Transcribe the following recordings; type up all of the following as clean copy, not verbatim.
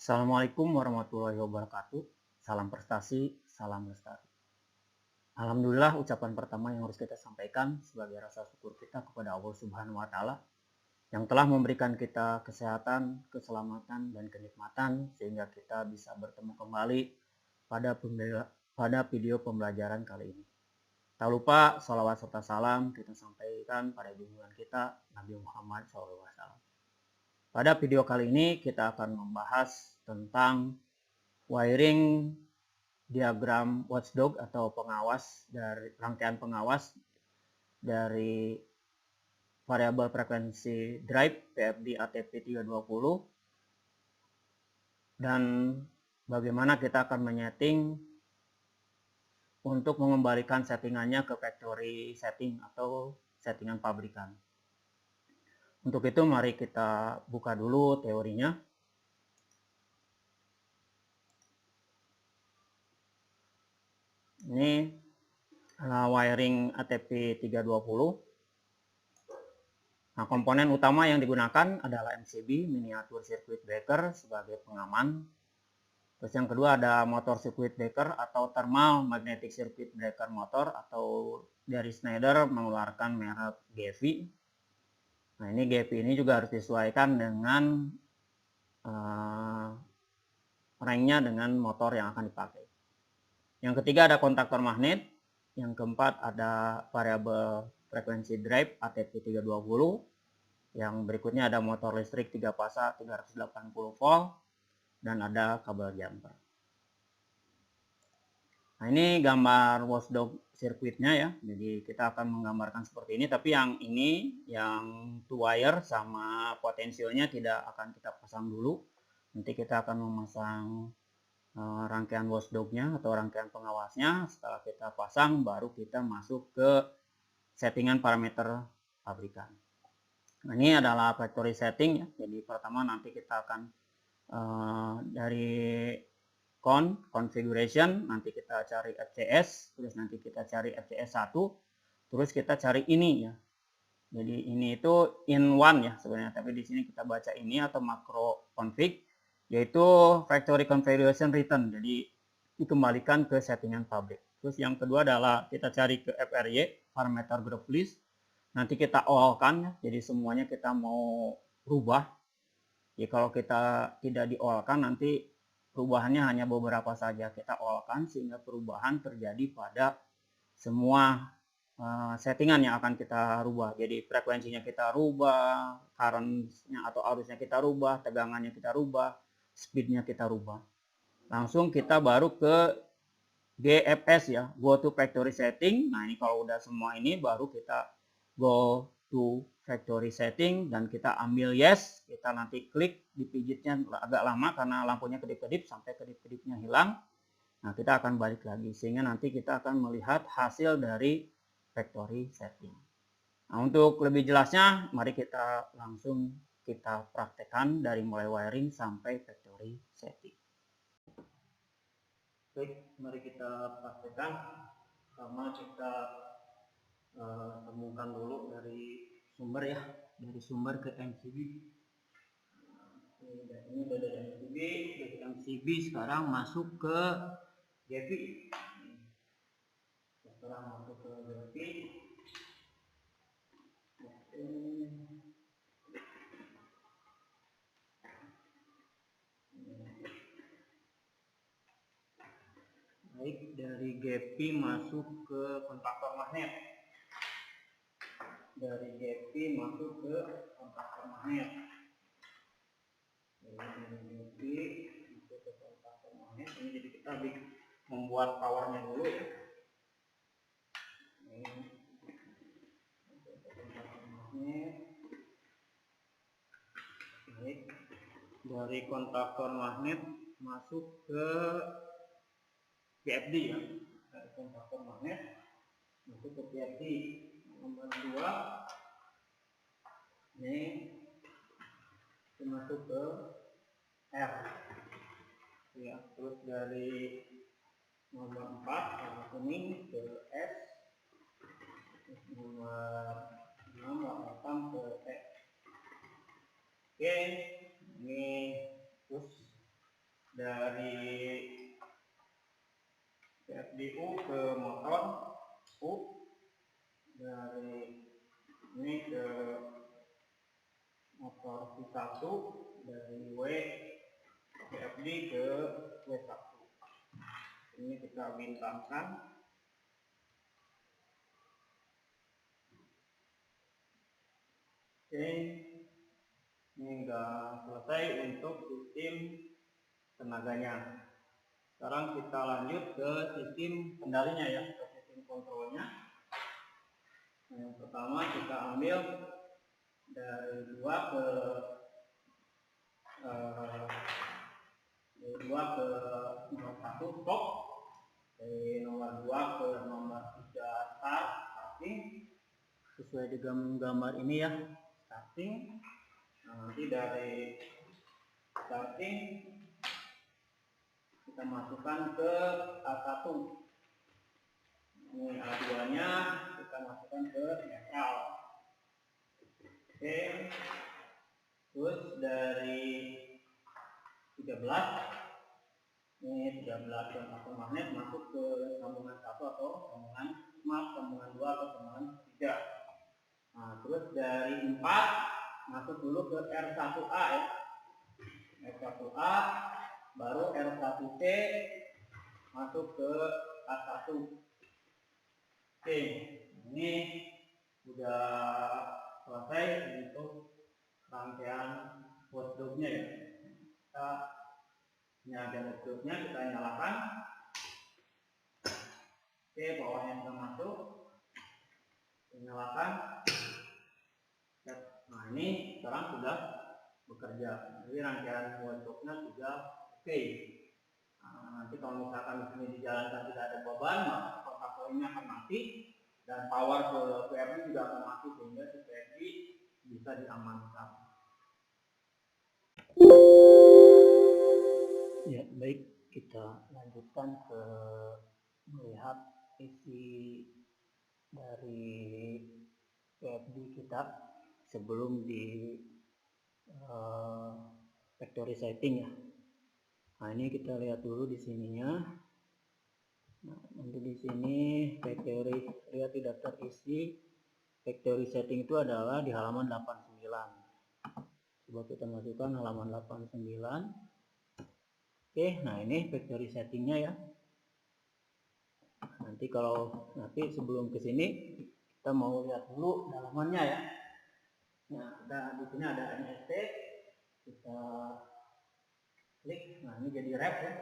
Assalamualaikum warahmatullahi wabarakatuh. Salam prestasi, salam lestari. Alhamdulillah, ucapan pertama yang harus kita sampaikan sebagai rasa syukur kita kepada Allah Subhanahu wa Ta'ala yang telah memberikan kita kesehatan, keselamatan, dan kenikmatan sehingga kita bisa bertemu kembali pada video pembelajaran kali ini. Tak lupa sholawat serta salam kita sampaikan pada junjungan kita Nabi Muhammad SAW. Pada video kali ini kita akan membahas tentang wiring diagram watchdog atau pengawas dari rangkaian pengawas dari variabel frekuensi drive PFD ATP320 dan bagaimana kita akan menyeting untuk mengembalikan settingannya ke factory setting atau settingan pabrikan. Untuk itu mari kita buka dulu teorinya. Ini wiring ATP320. Nah, komponen utama yang digunakan adalah MCB, miniatur circuit breaker sebagai pengaman. Terus yang kedua ada motor circuit breaker atau thermal magnetic circuit breaker motor atau dari Schneider mengeluarkan merek GEVI. Nah, ini GEVI ini juga harus disesuaikan dengan ranknya dengan motor yang akan dipakai. Yang ketiga ada kontaktor magnet. Yang keempat ada variabel frekuensi drive ATP320. Yang berikutnya ada motor listrik 3 fasa 380 volt dan ada kabel jumper. Nah, ini gambar watchdog sirkuitnya ya. Jadi kita akan menggambarkan seperti ini, tapi yang ini yang two wire sama potensionya tidak akan kita pasang dulu. Nanti kita akan memasang rangkaian watchdognya atau rangkaian pengawasnya. Setelah kita pasang baru kita masuk ke settingan parameter pabrikan. Nah, ini adalah factory setting ya. Jadi pertama nanti kita akan dari configuration, nanti kita cari FCS, terus nanti kita cari FCS 1, terus kita cari ini ya. Jadi ini itu in one ya sebenarnya, tapi di sini kita baca ini atau macro config, yaitu factory configuration return. Jadi dikembalikan ke settingan pabrik. Terus yang kedua adalah kita cari ke FRY, parameter group list. Nanti kita all-kan ya. Jadi semuanya kita mau rubah. Ya kalau kita tidak di all-kan nanti perubahannya hanya beberapa saja. Kita all-kan sehingga perubahan terjadi pada semua settingan yang akan kita rubah. Jadi frekuensinya kita rubah, current-nya atau arusnya kita rubah, tegangannya kita rubah, speednya kita rubah. Langsung kita baru ke GFS ya, go to factory setting. Nah, ini kalau udah semua ini baru kita go to factory setting dan kita ambil yes. Kita nanti klik, dipijitnya agak lama karena lampunya kedip-kedip sampai kedip-kedipnya hilang. Nah, kita akan balik lagi sehingga nanti kita akan melihat hasil dari factory setting. Nah, untuk lebih jelasnya mari kita langsung kita praktekkan dari mulai wiring sampai factory setting. Baik, mari kita praktekkan. Pertama kita temukan dulu dari sumber ya, dari sumber ke MCB. Ini dari MCB sekarang masuk ke GEVI. Sekarang masuk ke GEVI. Baik, dari GEVI masuk ke kontaktor magnet. Dari GEVI masuk ke kontaktor magnet. Dari GEVI masuk ke kontaktor magnet. Ini jadi kita membuat powernya dulu ya. Ini kontaktor magnet. Baik, dari kontaktor magnet masuk ke PFD ya. Dari kontaktor magnet masuk ke PFD nomor 2. Ini masuk ke R ya. Terus dari nomor 4 warna kuning ke S. Terus nomor 6 warna hitam ke T. Oke, ini terus dari VFD-U ke motor U, dari ini ke motor V1, dari W VFD ke W1. Ini kita bintangkan. Oke, ini sudah selesai untuk sistem tenaganya. Sekarang kita lanjut ke sistem kendalinya ya, ke sistem kontrolnya. Yang pertama kita ambil dari 2 ke nomor 1 stop, dari nomor 2 ke nomor 3 start, starting, sesuai dengan gambar ini ya, starting. Nah, nanti dari starting kita masukkan ke A1. Ini A2 nya kita masukkan ke netral. Oke, terus dari 13, ini 13 kontak magnet masuk ke sambungan 1 atau sambungan 2 atau sambungan 3. Nah, terus dari 4 masuk dulu ke R1A ya, R1A, baru R1C masuk ke A1. Oke, ini sudah selesai untuk rangkaian watchdog-nya ya. Ini ada watchdog-nya, kita nyalakan. Oke, powernya sudah masuk, nyalakan. Nah, ini sekarang sudah bekerja. Jadi rangkaian watchdog-nya sudah oke. Nah, nanti kalau misalkan di sini dijalankan tidak ada beban, maka kontaktor ini akan mati dan power ke VFD juga akan mati, sehingga si VFD bisa diamankan. Ya, baik, kita lanjutkan ke melihat isi dari VFD kita sebelum di factory setting ya. Nah, ini kita lihat dulu di sininya. Nah, nanti di sini factory, lihat di daftar isi factory setting itu adalah di halaman 89. Coba kita masukkan halaman 89. Oke, nah ini factory settingnya ya. Nanti sebelum ke sini kita mau lihat dulu dalamannya ya. Nah, di sini ada NST, kita klik. Nah, ini jadi rep ya,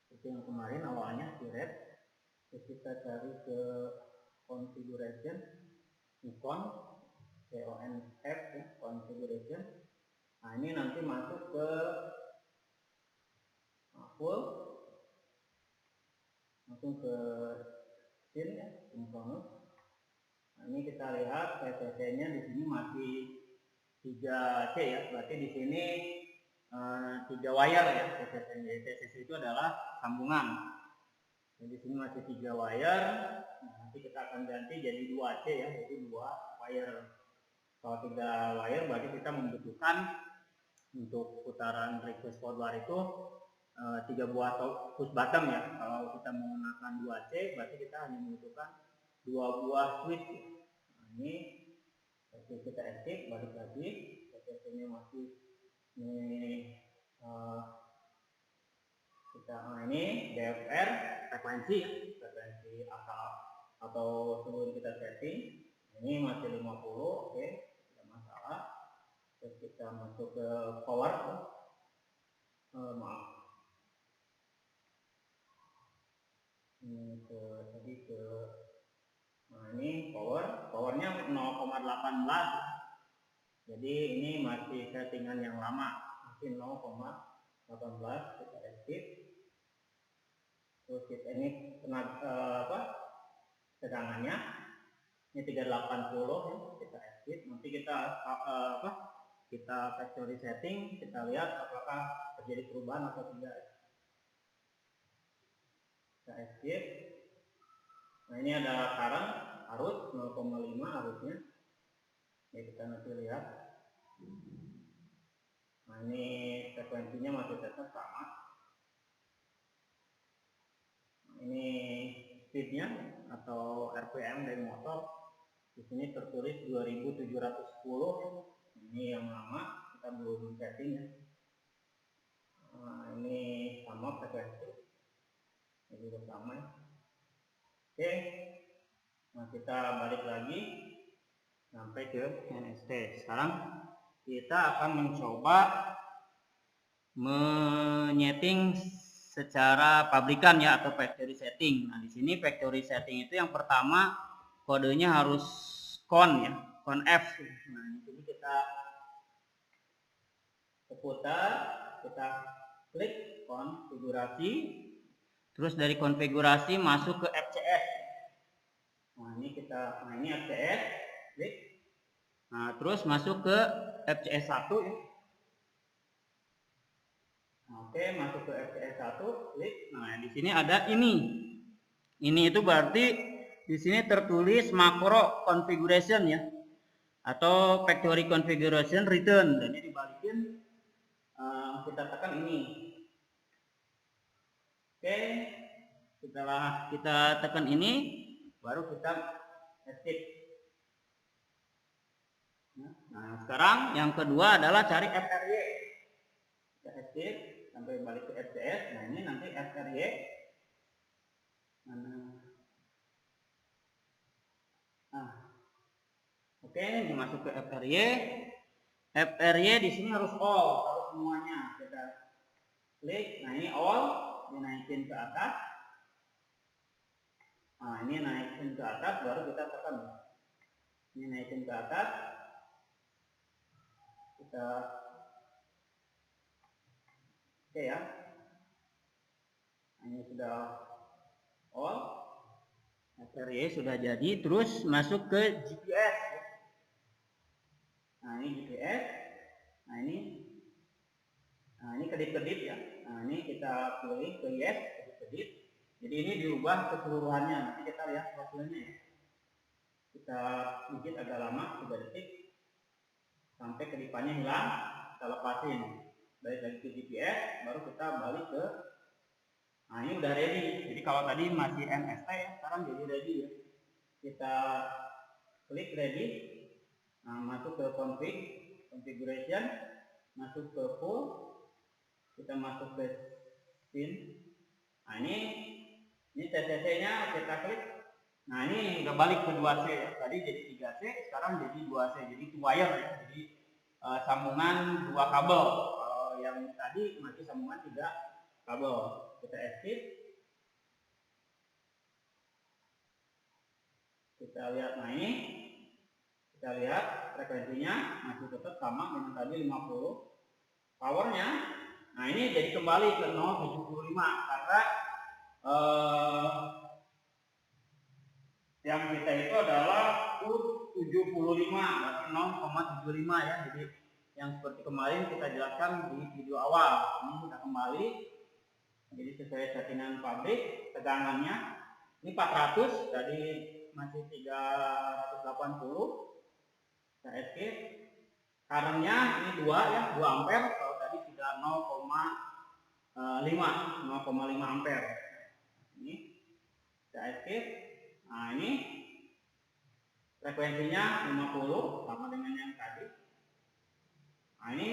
seperti yang kemarin awalnya di rep. Terus kita cari ke configuration, icon CONF ya, configuration. Nah, ini nanti masuk ke full, langsung ke scene ya, synchronous. Nah, ini kita lihat PTC-nya di sini masih 3C ya, berarti di sini 3 wire ya. PTC itu adalah sambungan. Jadi di sini masih 3 wire. Nah, nanti kita akan ganti jadi 2C ya, jadi 2 wire. Kalau 3 wire berarti kita membutuhkan untuk putaran request forward itu 3 buah push button ya. Kalau kita menggunakan 2C berarti kita hanya membutuhkan 2 buah switch. Nah, ini kita active, balik lagi, PTC-nya masih ini ini DFR frekuensi asal atau sebelum kita setting ini masih 50, oke, tidak masalah. Terus kita masuk ke power, maaf, ini nah ini powernya 0,18, jadi ini masih settingan yang lama, masih 0,18. Kita active. Terus kita ini tegangannya ini 380 ya, kita active. Nanti kita factory setting, kita lihat apakah terjadi perubahan atau tidak. Kita active. Nah, ini ada current arus 0,5 arusnya ya, kita nanti lihat. Nah, ini frekuensinya masih tetap sama. ini speednya atau RPM dari motor. Di sini tertulis 2710. Ini yang lama, kita belum setting ya. Nah, ini sama frekuensi, ini juga sama ya. Oke, nah kita balik lagi sampai ke NST. Sekarang kita akan mencoba menyeting secara pabrikan ya, atau factory setting. Nah, di sini factory setting itu yang pertama kodenya harus con ya, con F. Nah, di sini kita seputar, kita klik konfigurasi, terus dari konfigurasi masuk ke FCS. Nah, ini FCS, klik. Nah, terus masuk ke FCS 1 ya. Oke, masuk ke FCS 1, klik. Nah, di sini ada ini. Ini itu berarti di sini tertulis macro configuration ya, atau factory configuration return. Jadi dibalikin, kita tekan ini. Oke, setelah kita tekan ini, baru kita escape. Nah, sekarang yang kedua adalah cari FRY. Kita escape sampai balik ke FCS. Nah, ini nanti FRY. Nah, oke, ini masuk ke FRY. FRY di sini harus all, harus semuanya. Kita klik. Nah, ini all, dinaikin ke atas. Nah, ini naikin ke atas, baru kita tekan. Ini naikin ke atas. Kita oke ya. Nah, ini sudah all. FRY sudah jadi, terus masuk ke GPS. Nah, ini GPS. Nah, ini kedip-kedip ya. Nah, ini kita pilih ke yes, kedip-kedip. Jadi ini diubah keseluruhannya. Nanti kita lihat hasilnya ya. Kita bikin agak lama, 3 detik. Sampai kedipannya hilang, kita lepasin. Balik lagi ke GPS, baru kita balik ke. Nah, ini udah ready. Jadi kalau tadi masih NST ya, sekarang jadi ready ya. Kita klik ready. Nah, masuk ke configuration, masuk ke full, kita masuk ke scene. Nah, ini CCC nya kita klik. Nah, ini udah balik ke 2C ya. Tadi jadi 3C, sekarang jadi 2C, jadi 2 wire ya. Jadi sambungan 2 kabel. Kalau yang tadi masih sambungan 3 kabel. Kita escape. Kita lihat, nah ini kita lihat frekuensinya masih tetap sama dengan tadi 50. Powernya, nah ini jadi kembali ke 0,75 karena yang kita itu adalah 75, berarti 0,75 ya. Jadi yang seperti kemarin kita jelaskan di video awal, ini kita kembali. Jadi sesuai settingan pabrik, tegangannya ini 400, tadi masih 380. Kita escape. Currentnya ini 2 ya, 2 ampere. Kalau tadi sudah 0,5 ampere. Ini kita escape. Nah, ini frekuensinya 50 sama dengan yang tadi. Nah, ini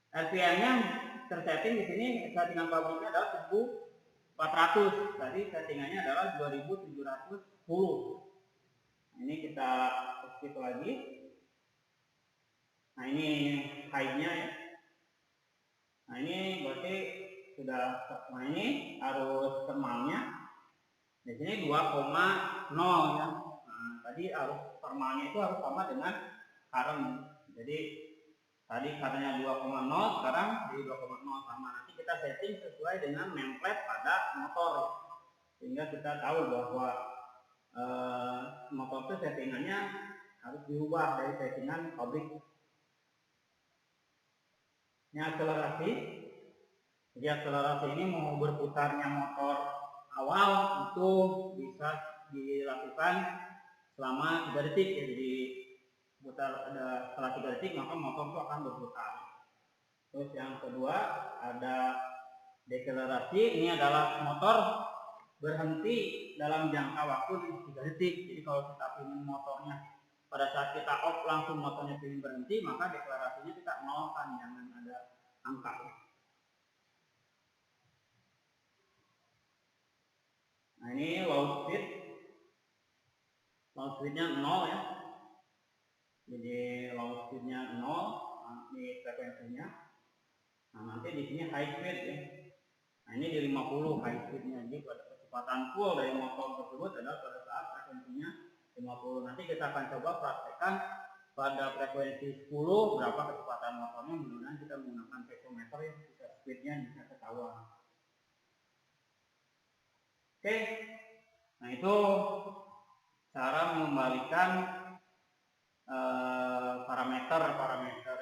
RPM-nya tersetting di sini, settingan pabriknya adalah 1400. Tadi settingannya adalah 2710. Ini kita skip lagi. Nah, ini high-nya ya. Nah, ini berarti sudah. Nah, ini arus thermalnya di sini 2,0 ya. Nah, tadi arus thermalnya itu harus sama dengan current. Jadi tadi currentnya 2,0, sekarang di 2,0 sama. Nanti kita setting sesuai dengan template pada motor, sehingga kita tahu bahwa motor itu settingannya harus diubah dari settingan pabrik. Ini akselerasi. Jadi akselerasi ini mau berputarnya motor awal itu bisa dilakukan selama 3 detik ya. Jadi setelah 3 detik maka motor itu akan berputar. Terus yang kedua ada Deklarasi ini adalah motor berhenti dalam jangka waktu 3 detik. Jadi kalau kita ingin motornya pada saat kita off langsung motornya ingin berhenti, maka deklarasinya kita nolkan, jangan ada angka. Nah ini low speednya 0 ya. Jadi low speednya 0 di frekuensinya. Nah nanti di sini high speed ya. Nah ini di 50 high speednya. Jadi pada kecepatan full dari motor tersebut adalah pada saat frekuensinya 50. Nanti kita akan coba praktekkan pada frekuensi 10 berapa kecepatan motornya. Mudah-mudahan kita menggunakan pesometer ya, bisa speednya bisa ketahuan. Oke, nah itu cara mengembalikan parameter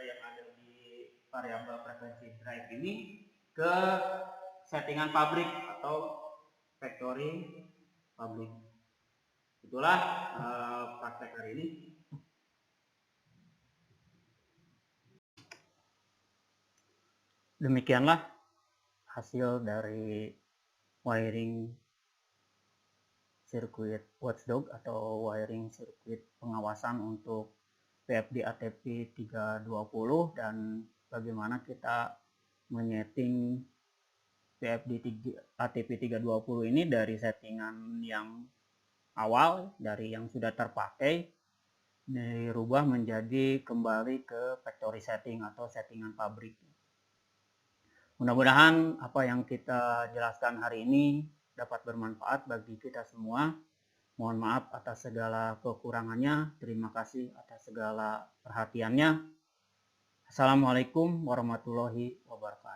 yang ada di variabel frekuensi drive ini ke settingan pabrik atau factory pabrik. Itulah praktek hari ini. Demikianlah hasil dari wiring sirkuit watchdog atau wiring sirkuit pengawasan untuk PFD ATP 320 dan bagaimana kita menyeting PFD ATP 320 ini dari settingan yang awal, dari yang sudah terpakai, dirubah menjadi kembali ke factory setting atau settingan pabrik. Mudah-mudahan apa yang kita jelaskan hari ini dapat bermanfaat bagi kita semua. Mohon maaf atas segala kekurangannya. Terima kasih atas segala perhatiannya. Assalamualaikum warahmatullahi wabarakatuh.